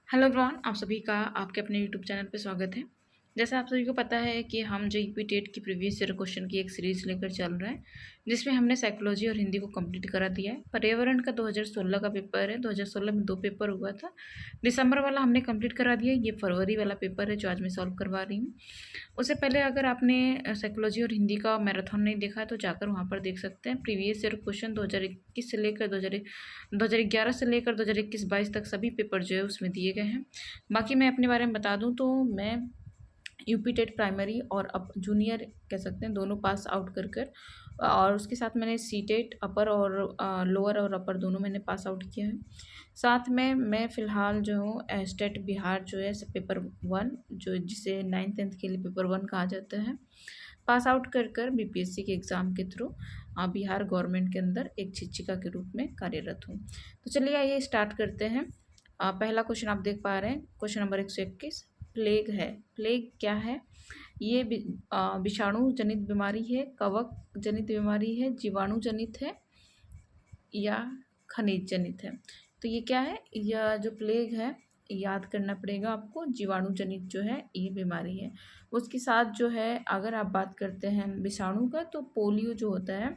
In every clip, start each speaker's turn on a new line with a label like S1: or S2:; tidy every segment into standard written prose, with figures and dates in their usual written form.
S1: Hello everyone, आप सभी का आपके अपने यूट्यूब चैनल पे स्वागत है। जैसा आप सभी को पता है कि हम जो यूपी टेट की प्रीवियस ईयर क्वेश्चन की एक सीरीज लेकर चल रहे हैं, जिसमें हमने साइकोलॉजी और हिंदी को कंप्लीट करा दिया है। पर्यावरण का 2016 का पेपर है। 2016 में 2 पेपर हुआ था। दिसंबर वाला हमने कंप्लीट करा दिया। ये फरवरी वाला पेपर है जो आज मैं सॉल्व करवा रही हूँ। उससे पहले अगर आपने साइकोलॉजी और हिंदी का मैराथन नहीं देखा है तो जाकर वहाँ पर देख सकते हैं। प्रीवियस ईयर क्वेश्चन 2021 से लेकर 2011 से लेकर 2021-22 तक सभी पेपर जो है उसमें दिए गए हैं। बाकी मैं अपने बारे में बता दूं तो मैं यूपी टेट प्राइमरी और अब जूनियर कह सकते हैं दोनों पास आउट कर और उसके साथ मैंने सी टेट अपर और लोअर और अपर दोनों मैंने पास आउट किया है। साथ में मैं फ़िलहाल जो हूँ स्टेट बिहार जो है पेपर 1 जो जिसे 9th-10th के लिए पेपर 1 कहा जाता है, पास आउट कर बीपीएससी के एग्ज़ाम के थ्रू बिहार गवर्नमेंट के अंदर एक शिक्षिका के रूप में कार्यरत हूँ। तो चलिए आइए स्टार्ट करते हैं। पहला क्वेश्चन आप देख पा रहे हैं, क्वेश्चन नंबर 121 प्लेग है। प्लेग क्या है? ये विषाणु जनित बीमारी है, कवक जनित बीमारी है, जीवाणु जनित है या खनिज जनित है। तो ये क्या है? यह जो प्लेग है याद करना पड़ेगा आपको, जीवाणु जनित जो है ये बीमारी है। उसके साथ जो है अगर आप बात करते हैं विषाणु का तो पोलियो जो होता है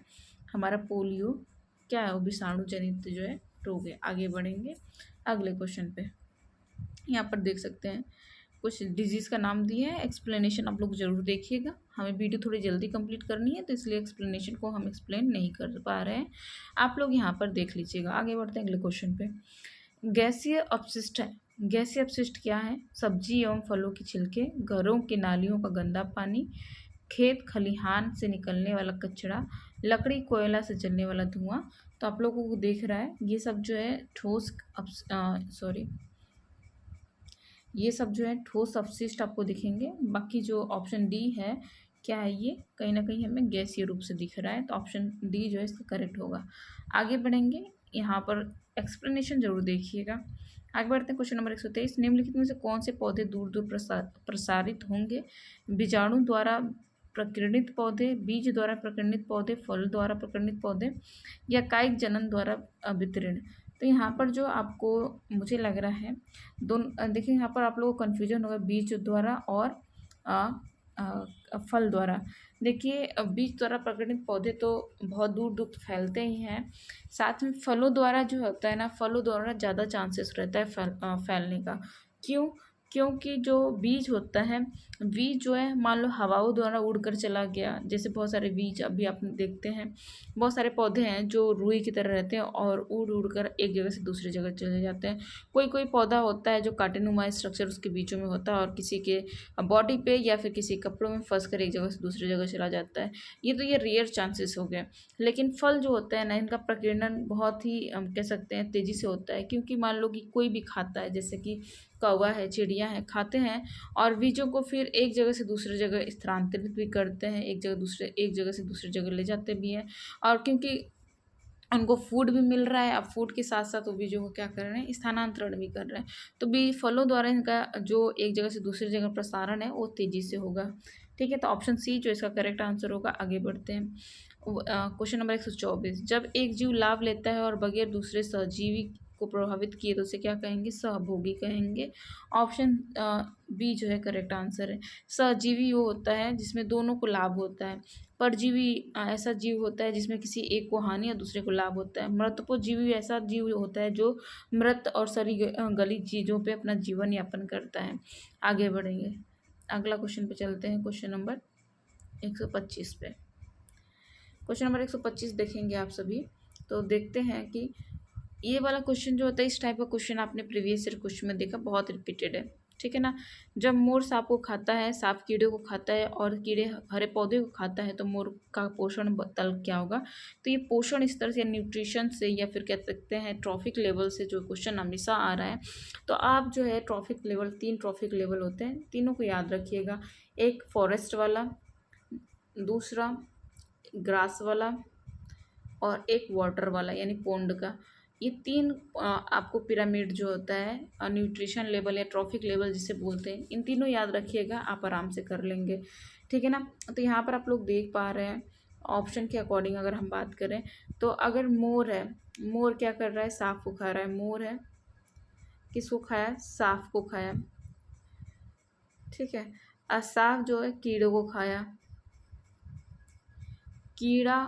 S1: हमारा, पोलियो क्या है? वो विषाणु जनित जो है रोग है। आगे बढ़ेंगे अगले क्वेश्चन पे। यहाँ पर देख सकते हैं कुछ डिजीज़ का नाम दिए हैं, एक्सप्लेनेशन आप लोग ज़रूर देखिएगा। हमें वीडियो थोड़ी जल्दी कंप्लीट करनी है तो इसलिए एक्सप्लेनेशन को हम एक्सप्लेन नहीं कर पा रहे हैं। आप लोग यहाँ पर देख लीजिएगा। आगे बढ़ते हैं अगले क्वेश्चन पे। गैसीय अपशिष्ट है। गैसीय अपशिष्ट क्या है? सब्जी एवं फलों की छिलके, घरों की नालियों का गंदा पानी, खेत खलिहान से निकलने वाला कचरा, लकड़ी कोयला से जलने वाला धुआं। तो आप लोगों को देख रहा है ये सब जो है ये सब जो है ठोस अपशिष्ट आपको दिखेंगे। बाकी जो ऑप्शन डी है क्या है, ये कहीं ना कहीं हमें गैसीय रूप से दिख रहा है, तो ऑप्शन डी जो है इसका करेक्ट होगा। आगे बढ़ेंगे, यहाँ पर एक्सप्लेनेशन जरूर देखिएगा। आगे बढ़ते हैं क्वेश्चन नंबर 123। निम्नलिखित में से कौन से पौधे दूर दूर प्रसारित होंगे? बीजाणु द्वारा प्रकीर्णित पौधे, बीज द्वारा प्रकीर्णित पौधे, फल द्वारा प्रकीर्णित पौधे या कायिक जनन द्वारा वितरण। तो यहाँ पर जो आपको मुझे लग रहा है दोनों देखिए, यहाँ पर आप लोगों को कन्फ्यूजन होगा बीज द्वारा और अ, फल द्वारा। देखिए बीज द्वारा प्रकटित पौधे तो बहुत दूर दूर फैलते ही हैं। साथ में फलों द्वारा जो होता है ना, फलों द्वारा ज़्यादा चांसेस रहता है फैलने का। क्यों? क्योंकि जो बीज होता है, बीज जो है मान लो हवाओं द्वारा उड़कर चला गया। जैसे बहुत सारे बीज अभी आप देखते हैं, बहुत सारे पौधे हैं जो रुई की तरह रहते हैं और उड़ उड़ कर एक जगह से दूसरी जगह चले जाते हैं। कोई कोई पौधा होता है जो कांटेनुमा स्ट्रक्चर उसके बीचों में होता है और किसी के बॉडी पे या फिर किसी कपड़ों में फंस कर एक जगह से दूसरी जगह चला जाता है। ये रेयर चांसेस हो गए। लेकिन फल जो होता है ना, इनका प्रकीर्णन बहुत ही हम कह सकते हैं तेज़ी से होता है। क्योंकि मान लो कि कोई भी खाता है, जैसे कि कौवा है, चिड़िया है, खाते हैं और बीजों को फिर एक जगह से दूसरी जगह स्थानांतरित भी करते हैं, एक जगह से दूसरी जगह ले जाते भी हैं। और क्योंकि उनको फूड भी मिल रहा है, अब फूड के साथ साथ वो बीजों को क्या कर रहे हैं, स्थानांतरण भी कर रहे हैं। तो भी फलों द्वारा इनका जो एक जगह से दूसरी जगह प्रसारण है वो तेज़ी से होगा। ठीक है, तो ऑप्शन सी जो इसका करेक्ट आंसर होगा। आगे बढ़ते हैं क्वेश्चन नंबर 124। जब एक जीव लाभ लेता है और बगैर दूसरे सहजीवी को प्रभावित किए तो उसे क्या कहेंगे? सहभोगी कहेंगे। ऑप्शन बी जो है करेक्ट आंसर है। सहजीवी वो होता है जिसमें दोनों को लाभ होता है। परजीवी ऐसा जीव होता है जिसमें किसी एक को हानि और दूसरे को लाभ होता है। मृतपोजीवी ऐसा जीव होता है जो मृत और सड़ी गली चीज़ों पे अपना जीवन यापन करता है। आगे बढ़ेंगे, अगला क्वेश्चन पे चलते हैं। क्वेश्चन नंबर 125 पे। क्वेश्चन नंबर 125 देखेंगे आप सभी, तो देखते हैं कि ये वाला क्वेश्चन जो होता है, इस टाइप का क्वेश्चन आपने प्रीवियस ईयर क्वेश्चन में देखा, बहुत रिपीटेड है। ठीक है ना? जब मोर सांप को खाता है, सांप कीड़े को खाता है और कीड़े हरे पौधे को खाता है तो मोर का पोषण तल क्या होगा? तो ये पोषण स्तर से, न्यूट्रिशन से या फिर कह सकते हैं ट्रॉफिक लेवल से जो क्वेश्चन हमेशा आ रहा है। तो आप जो है ट्रॉफिक लेवल, 3 ट्रॉफिक लेवल होते हैं, तीनों को याद रखिएगा। एक फॉरेस्ट वाला, दूसरा ग्रास वाला और एक वाटर वाला यानी पोंड का। ये 3 आपको पिरामिड जो होता है न्यूट्रिशन लेवल या ट्रॉफिक लेवल जिसे बोलते हैं, इन तीनों याद रखिएगा, आप आराम से कर लेंगे। ठीक है ना? तो यहाँ पर आप लोग देख पा रहे हैं ऑप्शन के अकॉर्डिंग अगर हम बात करें तो अगर मोर है, मोर क्या कर रहा है? सांप को खा रहा है। मोर है, किसको खाया, साफ को खाया। ठीक है, असाफ जो है कीड़ों को खाया, कीड़ा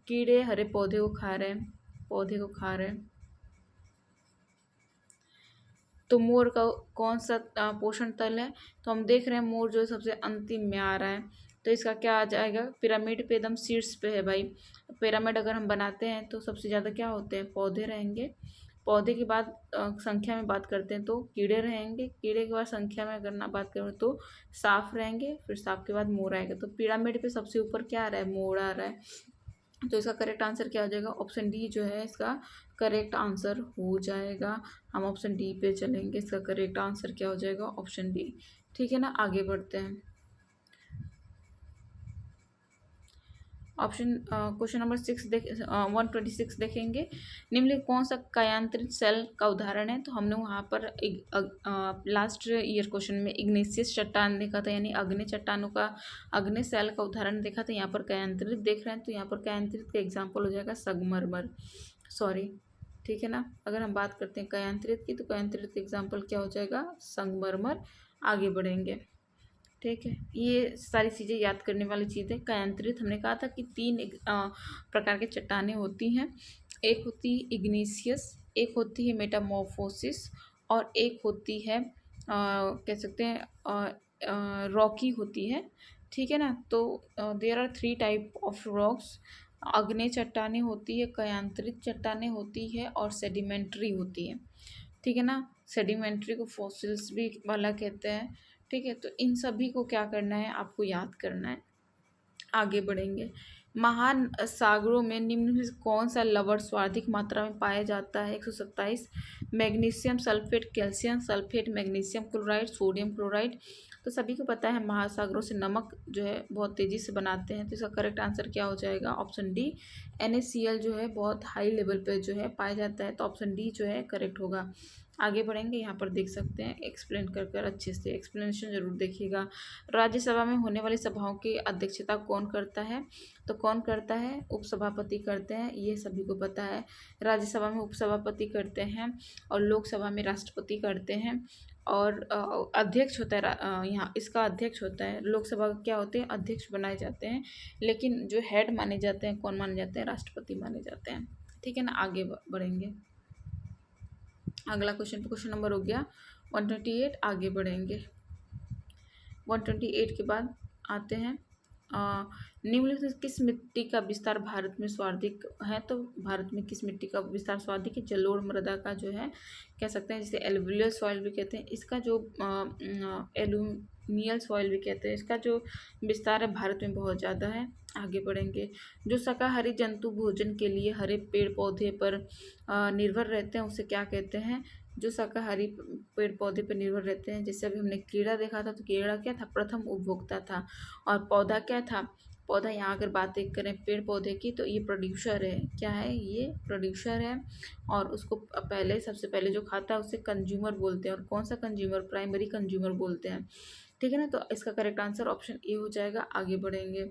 S1: कीड़े हरे पौधे को खा रहे हैं, पौधे को खा रहे हैं। तो मोर का कौन सा पोषण तल है, तो हम देख रहे हैं मोर जो है सबसे अंतिम में आ रहा है, तो इसका क्या आ जाएगा, पिरामिड पे एकदम शीर्ष पे है भाई। पिरामिड अगर हम बनाते हैं तो सबसे ज़्यादा क्या होते हैं, पौधे रहेंगे। पौधे के बाद संख्या में बात करते हैं तो कीड़े रहेंगे, कीड़े के बाद संख्या में अगर ना बात करें तो सांप रहेंगे, फिर सांप के बाद मोर आएगा। तो पिरामिड पे सबसे ऊपर क्या आ रहा है, मोर आ रहा है। तो इसका करेक्ट आंसर क्या हो जाएगा, ऑप्शन डी जो है इसका करेक्ट आंसर हो जाएगा। हम ऑप्शन डी पे चलेंगे, इसका करेक्ट आंसर क्या हो जाएगा, ऑप्शन डी। ठीक है ना, आगे बढ़ते हैं। ऑप्शन क्वेश्चन नंबर 126 देखेंगे। निम्नलिखित कौन सा कायांतरित सेल का उदाहरण है, तो हमने वहाँ पर लास्ट ईयर क्वेश्चन में इग्नेशियस चट्टान देखा था, यानी अग्नि चट्टानों का, अग्नि सेल का उदाहरण देखा था। यहाँ पर कायांतरित देख रहे हैं, तो यहाँ पर कायांतरित का एग्जाम्पल हो जाएगा संगमरमर, सॉरी। ठीक है ना, अगर हम बात करते हैं कायांतरित की, तो कायांतरित एग्जाम्पल क्या हो जाएगा, संगमरमर। आगे बढ़ेंगे। ठीक है, ये सारी चीज़ें याद करने वाली चीज़ें। कायांतरित हमने कहा था कि 3 प्रकार की चट्टानें होती हैं। एक होती है इग्नेशियस, एक होती है मेटामॉर्फोसिस, और एक होती है कह सकते हैं रॉकी होती है। ठीक है ना, तो there are 3 type of rocks. अग्नि चट्टानें होती है, कायांतरित चट्टानें होती है, और सेडिमेंट्री होती है। ठीक है ना, सेडिमेंट्री को फॉसिल्स भी वाला कहते हैं। ठीक है, तो इन सभी को क्या करना है, आपको याद करना है। आगे बढ़ेंगे। महान सागरों में निम्न में से कौन सा लवण सर्वाधिक मात्रा में पाया जाता है, 127। Magnesium sulphate, calcium sulphate, magnesium chloride, sodium chloride. तो सभी को पता है महासागरों से नमक जो है बहुत तेज़ी से बनाते हैं, तो इसका करेक्ट आंसर क्या हो जाएगा, ऑप्शन डी। NaCl जो है बहुत हाई लेवल पे जो है पाया जाता है, तो ऑप्शन डी जो है करेक्ट होगा। आगे बढ़ेंगे, यहाँ पर देख सकते हैं एक्सप्लेन कर कर अच्छे से, एक्सप्लेनेशन जरूर देखिएगा। राज्यसभा में होने वाली सभाओं की अध्यक्षता कौन करता है, तो कौन करता है, उपसभापति करते हैं, ये सभी को पता है। राज्यसभा में उपसभापति करते हैं, और लोकसभा में राष्ट्रपति करते हैं, और अध्यक्ष होता है यहाँ इसका अध्यक्ष होता है। लोकसभा का क्या होते हैं, अध्यक्ष बनाए जाते हैं, लेकिन जो हेड माने जाते हैं कौन माने जाते हैं, राष्ट्रपति माने जाते हैं। ठीक है ना, आगे बढ़ेंगे। अगला क्वेश्चन नंबर हो गया 128। आगे बढ़ेंगे। 128 के बाद आते हैं निम्नलिखित किस मिट्टी का विस्तार भारत में सर्वाधिक है, तो भारत में किस मिट्टी का विस्तार सर्वाधिक है, जलोढ़ मृदा का जो है कह सकते हैं, जिसे एलुवियल सॉइल भी कहते हैं। इसका जो एलुमिनियल सॉइल भी कहते हैं, इसका जो विस्तार है भारत में बहुत ज़्यादा है। आगे बढ़ेंगे। जो शाकाहारी जंतु भोजन के लिए हरे पेड़ पौधे पर निर्भर रहते हैं, उसे क्या कहते हैं, जो शाकाहारी पेड़ पौधे पर निर्भर रहते हैं। जैसे अभी हमने कीड़ा देखा था, तो कीड़ा क्या था, प्रथम उपभोक्ता था, और पौधा क्या था, पौधा यहाँ अगर बात करें पेड़ पौधे की, तो ये प्रोड्यूसर है। क्या है, ये प्रोड्यूसर है, और उसको पहले सबसे पहले जो खाता है उसे कंज्यूमर बोलते हैं, और कौन सा कंज्यूमर, प्राइमरी कंज्यूमर बोलते हैं। ठीक है ना, तो इसका करेक्ट आंसर ऑप्शन ए हो जाएगा। आगे बढ़ेंगे।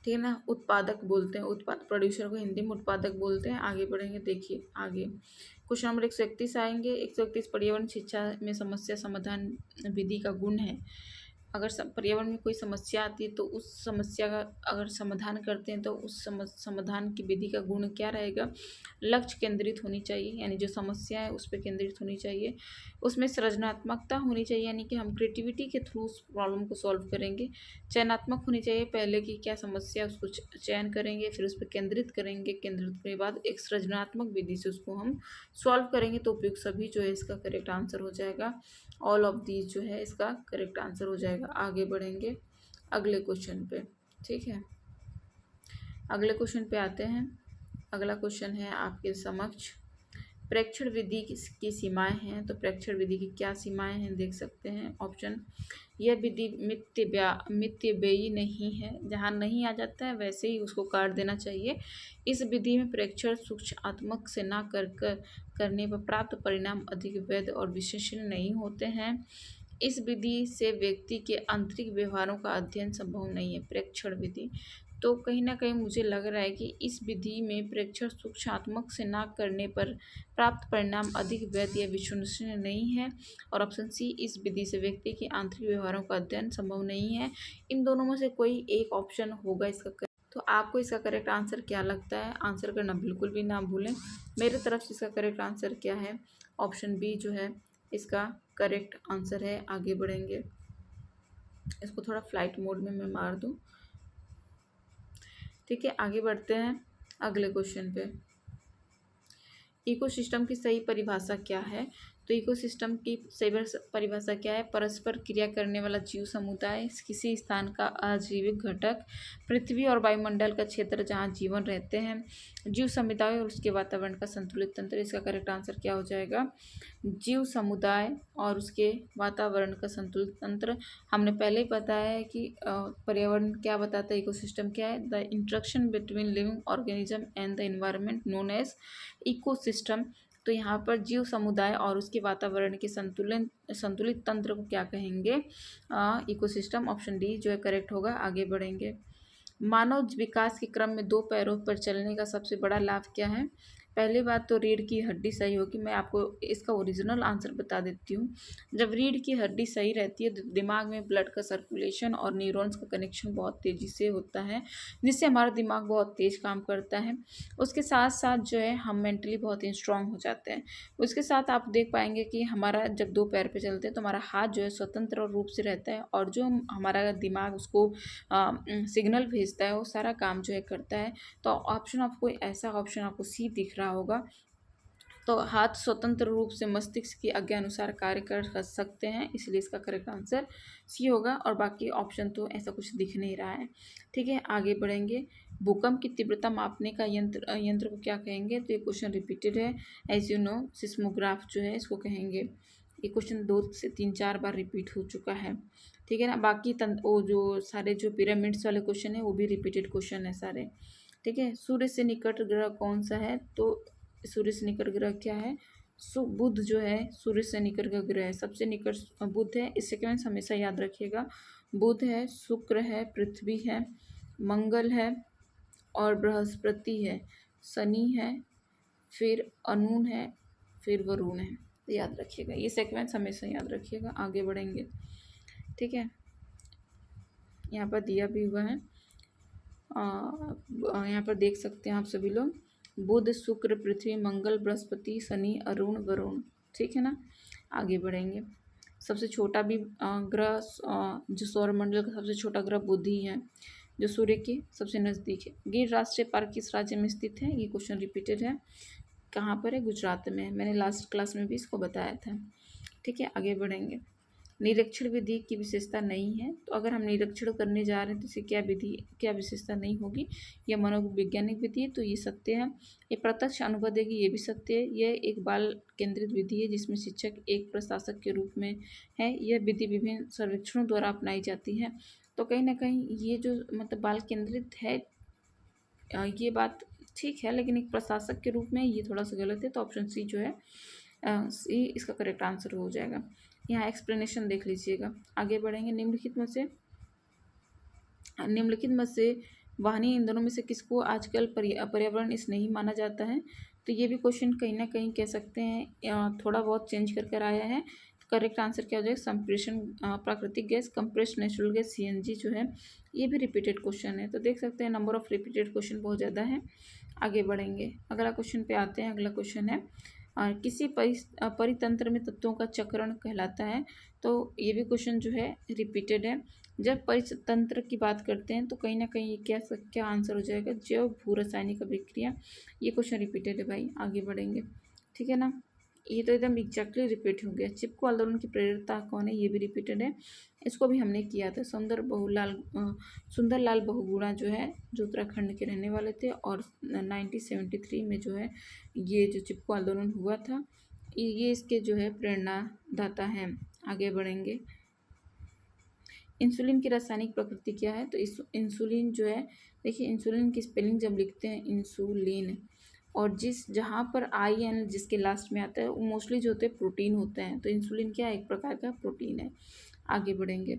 S1: ठीक है ना, उत्पादक बोलते हैं, प्रोड्यूसर को हिंदी में उत्पादक बोलते हैं। आगे बढ़ेंगे, देखिए आगे क्वेश्चन नंबर 131 आएंगे। 131 पर्यावरण शिक्षा में समस्या समाधान विधि का गुण है। अगर पर्यावरण में कोई समस्या आती है तो उस समस्या का अगर समाधान करते हैं तो उस समाधान की विधि का गुण क्या रहेगा, लक्ष्य केंद्रित होनी चाहिए, यानी जो समस्या है उस पर केंद्रित होनी चाहिए। उसमें सृजनात्मकता होनी चाहिए, यानी कि हम क्रिएटिविटी के थ्रू उस प्रॉब्लम को सॉल्व करेंगे। चयनात्मक होनी चाहिए, पहले की क्या समस्या उसको चयन करेंगे, फिर उस पर केंद्रित करेंगे, केंद्रित करने के बाद एक सृजनात्मक विधि से उसको हम सॉल्व करेंगे। तो उपयुक्त सभी जो है इसका करेक्ट आंसर हो जाएगा। ऑल ऑफ दीज जो है इसका करेक्ट आंसर हो जाएगा। आगे बढ़ेंगे अगले क्वेश्चन पे। ठीक है, अगले क्वेश्चन पे आते हैं। अगला क्वेश्चन है आपके समक्ष, प्रेक्षण विधि की सीमाएं हैं, तो प्रेक्षण विधि की क्या सीमाएं हैं देख सकते हैं। ऑप्शन, यह विधि मितव्ययी नहीं है, जहाँ नहीं आ जाता है वैसे ही उसको काट देना चाहिए। इस विधि में प्रेक्षण सूक्ष्मात्मक से ना करने पर प्राप्त परिणाम अधिक वैध और विश्वसनीय नहीं होते हैं। इस विधि से व्यक्ति के आंतरिक व्यवहारों का अध्ययन संभव नहीं है। प्रेक्षण विधि, तो कहीं न कहीं मुझे लग रहा है कि इस विधि में प्रेक्षण सूक्ष्मात्मक से ना करने पर प्राप्त परिणाम अधिक वैध या विश्वसनीय नहीं है। और ऑप्शन सी, इस विधि से व्यक्ति के आंतरिक व्यवहारों का अध्ययन संभव नहीं है। इन दोनों में से कोई एक ऑप्शन होगा इसका तो आपको इसका करेक्ट आंसर क्या लगता है? आंसर करना बिल्कुल भी ना भूलें। मेरे तरफ से इसका करेक्ट आंसर क्या है? ऑप्शन बी जो है इसका करेक्ट आंसर है। आगे बढ़ेंगे, इसको थोड़ा फ्लाइट मोड में मैं मार दूँ। ठीक है, आगे बढ़ते हैं अगले क्वेश्चन पे। इकोसिस्टम की सही परिभाषा क्या है? तो इकोसिस्टम की सही परिभाषा क्या है? परस्पर क्रिया करने वाला जीव समुदाय, किसी स्थान का आजीविक घटक, पृथ्वी और वायुमंडल का क्षेत्र जहाँ जीवन रहते हैं, जीव समुदाय और उसके वातावरण का संतुलित तंत्र। इसका करेक्ट आंसर क्या हो जाएगा? जीव समुदाय और उसके वातावरण का संतुलित तंत्र। हमने पहले ही बताया है कि पर्यावरण क्या बताता है, इकोसिस्टम क्या है? The interaction between living organism and the environment known as ecosystem. तो यहाँ पर जीव समुदाय और उसके वातावरण के संतुलित तंत्र को क्या कहेंगे? इकोसिस्टम। ऑप्शन डी जो है करेक्ट होगा। आगे बढ़ेंगे, मानव विकास के क्रम में दो पैरों पर चलने का सबसे बड़ा लाभ क्या है? पहली बात तो रीढ़ की हड्डी सही होगी। मैं आपको इसका ओरिजिनल आंसर बता देती हूँ। जब रीढ़ की हड्डी सही रहती है तो दिमाग में ब्लड का सर्कुलेशन और न्यूरॉन्स का कनेक्शन बहुत तेज़ी से होता है, जिससे हमारा दिमाग बहुत तेज़ काम करता है। उसके साथ साथ जो है हम मेंटली बहुत ही स्ट्रांग हो जाते हैं। उसके साथ आप देख पाएंगे कि हमारा जब दो पैर पे चलते हैं तो हमारा हाथ जो है स्वतंत्र रूप से रहता है, और जो हमारा दिमाग उसको सिग्नल भेजता है वो सारा काम जो है करता है। तो ऑप्शन आपको ऐसा ऑप्शन आपको सी दिख रहा होगा। तो हाथ स्वतंत्र रूप से मस्तिष्क की आज्ञा अनुसार कार्य कर सकते हैं, इसलिए इसका करेक्ट आंसर सी होगा। और बाकी ऑप्शन तो ऐसा कुछ दिख नहीं रहा है। ठीक है, आगे बढ़ेंगे। भूकंप की तीव्रता मापने का यंत्र को क्या कहेंगे? तो ये क्वेश्चन रिपीटेड है। एज यू नो, सिस्मोग्राफ जो है इसको कहेंगे। ये क्वेश्चन 2 से 3-4 बार रिपीट हो चुका है। ठीक है ना। बाकी वो जो सारे जो पिरामिड्स वाले क्वेश्चन है वो भी रिपीटेड क्वेश्चन है सारे। ठीक है, सूर्य से निकट ग्रह कौन सा है? तो सूर्य से निकट ग्रह क्या है? बुध जो है सूर्य से निकट का ग्रह है, सबसे निकट बुध है। इस सेकेंड हमेशा याद रखिएगा। बुध है, शुक्र है, पृथ्वी है, मंगल है और बृहस्पति है, शनि है, फिर अरुण है, फिर वरुण है। तो याद रखिएगा, ये सेक्वेंस हमेशा याद रखिएगा। आगे बढ़ेंगे। ठीक है, यहाँ पर दिया भी हुआ है, यहाँ पर देख सकते हैं आप सभी लोग। बुध, शुक्र, पृथ्वी, मंगल, बृहस्पति, शनि, अरुण, वरुण। ठीक है ना। आगे बढ़ेंगे। सबसे छोटा भी ग्रह जो सौरमंडल का सबसे छोटा ग्रह बुध ही है, जो सूर्य के सबसे नज़दीक है। गिर राष्ट्रीय पार्क किस राज्य में स्थित है? ये क्वेश्चन रिपीटेड है। कहाँ पर है? गुजरात में। मैंने लास्ट क्लास में भी इसको बताया था। ठीक है, आगे बढ़ेंगे। निरीक्षण विधि की विशेषता नहीं है। तो अगर हम निरीक्षण करने जा रहे हैं तो इसे क्या विशेषता नहीं होगी? यह मनोवैज्ञानिक विधि है, तो ये सत्य है। ये प्रत्यक्ष अनुभव देगी, ये भी सत्य है। यह एक बाल केंद्रित विधि है जिसमें शिक्षक एक प्रशासक के रूप में है। यह विधि विभिन्न सर्वेक्षणों द्वारा अपनाई जाती है। तो कहीं ना कहीं ये जो मतलब बाल केंद्रित है, ये बात ठीक है, लेकिन एक प्रशासक के रूप में ये थोड़ा सा गलत है। तो ऑप्शन सी जो है सी इसका करेक्ट आंसर हो जाएगा। यहाँ एक्सप्लेनेशन देख लीजिएगा। आगे बढ़ेंगे। निम्नलिखित में से वाहनीय ईंधनों में से किसको आजकल पर्यावरण स्नेही माना जाता है? तो ये भी क्वेश्चन कहीं ना कहीं कह सकते हैं थोड़ा बहुत चेंज कर आया है। तो करेक्ट आंसर क्या हो जाएगा? संप्रेषण प्राकृतिक gas, compressed natural gas, CNG जो है ये भी रिपीटेड क्वेश्चन है। तो देख सकते हैं नंबर ऑफ रिपीटेड क्वेश्चन बहुत ज़्यादा है। आगे बढ़ेंगे, अगला क्वेश्चन पे आते हैं। अगला क्वेश्चन है किसी परितंत्र में तत्वों का चक्रण कहलाता है? तो ये भी क्वेश्चन जो है रिपीटेड है। जब परितंत्र की बात करते हैं तो कहीं ना कहीं ये क्या आंसर हो जाएगा? जैव भू रासायनिक अभिक्रिया। ये क्वेश्चन रिपीटेड है भाई। आगे बढ़ेंगे। ठीक है ना, ये तो एकदम एग्जैक्टली रिपीट हो गया। चिपको आंदोलन की प्रेरिता कौन है? ये भी रिपीटेड है। इसको भी हमने किया था। सुंदरलाल बहुगुणा जो है, जो उत्तराखंड के रहने वाले थे, और 1973 में जो है ये जो चिपको आंदोलन हुआ था, ये इसके जो है प्रेरणादाता हैं। आगे बढ़ेंगे। इंसुलिन की रासायनिक प्रकृति क्या है? तो इंसुलिन जो है, देखिए इंसुलिन की स्पेलिंग जब लिखते हैं इंसुलिन, और जहाँ पर IN जिसके लास्ट में आता है वो मोस्टली जो होते हैं प्रोटीन होते हैं। तो इंसुलिन क्या एक प्रकार का प्रोटीन है। आगे बढ़ेंगे।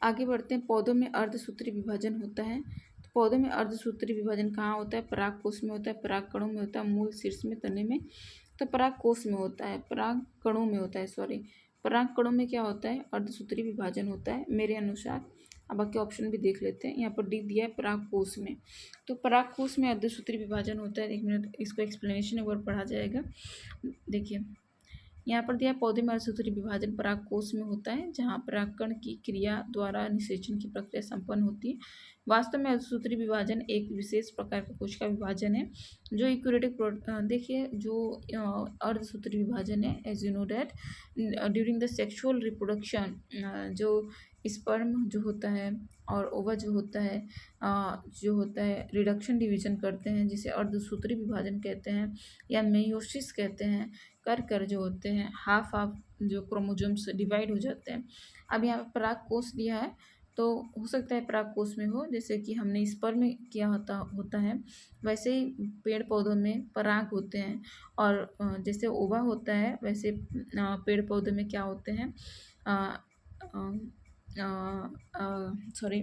S1: आगे बढ़ते हैं। पौधों में अर्धसूत्री विभाजन होता है। तो पौधों में अर्धसूत्री विभाजन कहाँ होता है? पराग कोश में होता है, पराग कणों में होता है, मूल, शीर्ष में, तने में। तो पराग कोश में होता है, पराग कणों में होता है, सॉरी, पराग कणों में क्या होता है? अर्धसूत्री विभाजन होता है मेरे अनुसार। अब बाकी ऑप्शन भी देख लेते हैं। यहाँ पर डी दिया है पराग कोश में। तो पराग कोश में अर्धसूत्री विभाजन होता है। 1 मिनट इसको एक्सप्लेनेशन एक बार पढ़ा जाएगा। देखिए यहाँ पर दिया है, पौधे में अर्धसूत्री विभाजन परागकोश में होता है, जहाँ परागकण की क्रिया द्वारा निषेचन की प्रक्रिया संपन्न होती है। वास्तव में अर्धसूत्री विभाजन एक विशेष प्रकार के कोश का विभाजन है जो यूकैरियोटिक देखिए जो अर्धसूत्री विभाजन है, as you know that during the sexual reproduction जो स्पर्म जो होता है और ओवा जो होता है रिडक्शन डिवीजन करते हैं, जिसे अर्धसूत्री विभाजन कहते हैं या मेयोसिस कहते हैं। कर जो होते हैं हाफ जो क्रोमोजोम्स डिवाइड हो जाते हैं। अब यहाँ पर पराग कोश दिया है, तो हो सकता है पराग कोश में हो, जैसे कि हमने स्पर्म में किया होता है, वैसे ही पेड़ पौधों में पराग होते हैं। और जैसे ओवा होता है वैसे पेड़ पौधों में क्या होते हैं, सॉरी,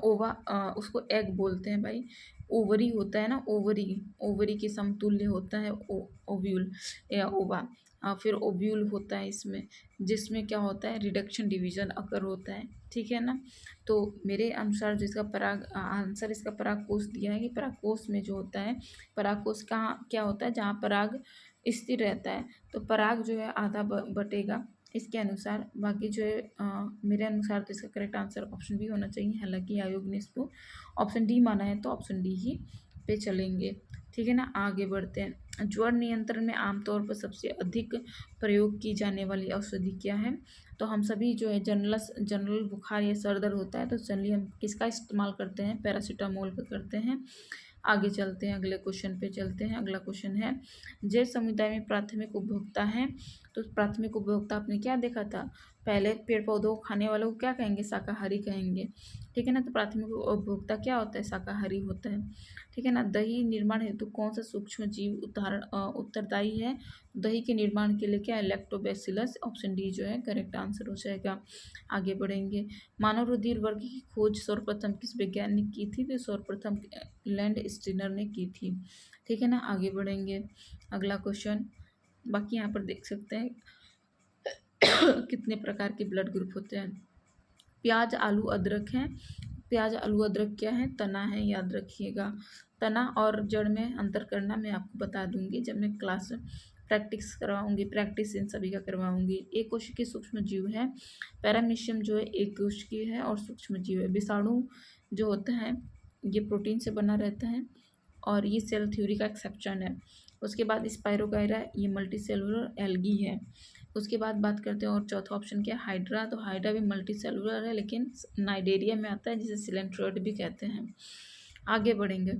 S1: ओवा, उसको एग बोलते हैं भाई। ओवरी होता है ना, ओवरी के समतुल्य होता है ओव्यूल या ओवा। फिर ओव्यूल होता है इसमें, जिसमें क्या होता है? रिडक्शन डिवीजन अकर होता है, ठीक है ना। तो मेरे अनुसार जो इसका आंसर इसका परागकोश दिया है कि परागकोश में जो होता है, परागकोश कहाँ क्या होता है? जहाँ पराग स्थिर रहता है, तो पराग जो है आधा बटेगा इसके अनुसार। बाकी जो है मेरे अनुसार तो इसका करेक्ट आंसर ऑप्शन बी होना चाहिए। हालांकि आयोग ने इसको ऑप्शन डी माना है, तो ऑप्शन डी ही पे चलेंगे, ठीक है ना। आगे बढ़ते हैं। ज्वर नियंत्रण में आमतौर पर सबसे अधिक प्रयोग की जाने वाली औषधि क्या है? तो हम सभी जो है जनरल बुखार या सर दर्द होता है तो जनरली हम किसका इस्तेमाल करते हैं? पैरासीटामोल का करते हैं। आगे चलते हैं, अगले क्वेश्चन पे चलते हैं। अगला क्वेश्चन है, जैव समुदाय में प्राथमिक उपभोक्ता है। तो प्राथमिक उपभोक्ता आपने क्या देखा था? पहले पेड़ पौधों को खाने वालों को क्या कहेंगे? शाकाहारी कहेंगे, ठीक है ना। तो प्राथमिक उपभोक्ता क्या होता है? शाकाहारी होता है, ठीक है ना। दही निर्माण हेतु कौन सा सूक्ष्म जीव उत्तरदायी है? दही के निर्माण के लिए क्या है? लैक्टोबैसिलस। ऑप्शन डी जो है करेक्ट आंसर हो जाएगा। आगे बढ़ेंगे। मानव रुधिर वर्ग की खोज सर्वप्रथम किस वैज्ञानिक की थी? तो सर्वप्रथम लैंड स्टीनर ने की थी, ठीक है ना। आगे बढ़ेंगे, अगला क्वेश्चन। बाकी यहाँ पर देख सकते हैं कितने प्रकार के ब्लड ग्रुप होते हैं। प्याज आलू अदरक है। प्याज आलू अदरक क्या है? तना है, याद रखिएगा। तना और जड़ में अंतर करना मैं आपको बता दूंगी जब मैं क्लास प्रैक्टिस इन सभी का करवाऊंगी। एक कोशिकीय सूक्ष्म जीव है। पैरामीशियम जो है एक कोशिकीय है और सूक्ष्म जीव है। विषाणु जो होता है ये प्रोटीन से बना रहता है और ये सेल थ्योरी का एक्सेप्शन है। उसके बाद स्पायरोगायरा, ये मल्टी सेलुलर एल्गी है। उसके बाद बात करते हैं और चौथा ऑप्शन क्या है? हाइड्रा। तो हाइड्रा भी मल्टी सेलुलर है लेकिन नाइडेरिया में आता है, जिसे सिलेंट्रोइड भी कहते हैं। आगे बढ़ेंगे।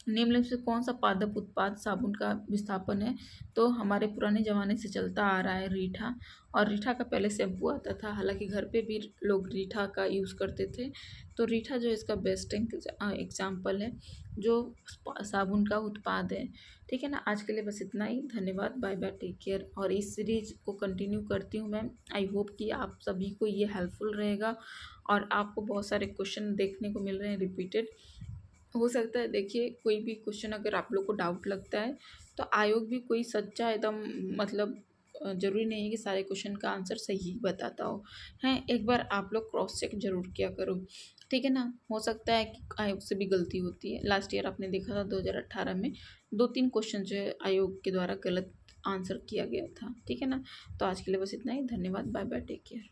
S1: निम्नलिखित से कौन सा पादप उत्पाद साबुन का विस्थापन है? तो हमारे पुराने ज़माने से चलता आ रहा है रीठा। और रीठा का पहले शैम्पू आता था, हालांकि घर पे भी लोग रीठा का यूज़ करते थे। तो रीठा जो इसका बेस्ट एग्जाम्पल है जो साबुन का उत्पाद है, ठीक है ना। आज के लिए बस इतना ही। धन्यवाद, बाय बाय, टेक केयर। और इस सीरीज को कंटिन्यू करती हूँ मैं। आई होप कि आप सभी को ये हेल्पफुल रहेगा और आपको बहुत सारे क्वेश्चन देखने को मिल रहे हैं रिपीटेड। हो सकता है देखिए कोई भी क्वेश्चन अगर आप लोग को डाउट लगता है तो आयोग भी कोई सच्चा एकदम मतलब ज़रूरी नहीं है कि सारे क्वेश्चन का आंसर सही बताता हो। हैं, एक बार आप लोग क्रॉस चेक जरूर किया करो, ठीक है ना। हो सकता है कि आयोग से भी गलती होती है। लास्ट ईयर आपने देखा था 2018 में 2-3 क्वेश्चन जो है आयोग के द्वारा गलत आंसर किया गया था, ठीक है ना। तो आज के लिए बस इतना ही। धन्यवाद, बाय बाय, टेक केयर।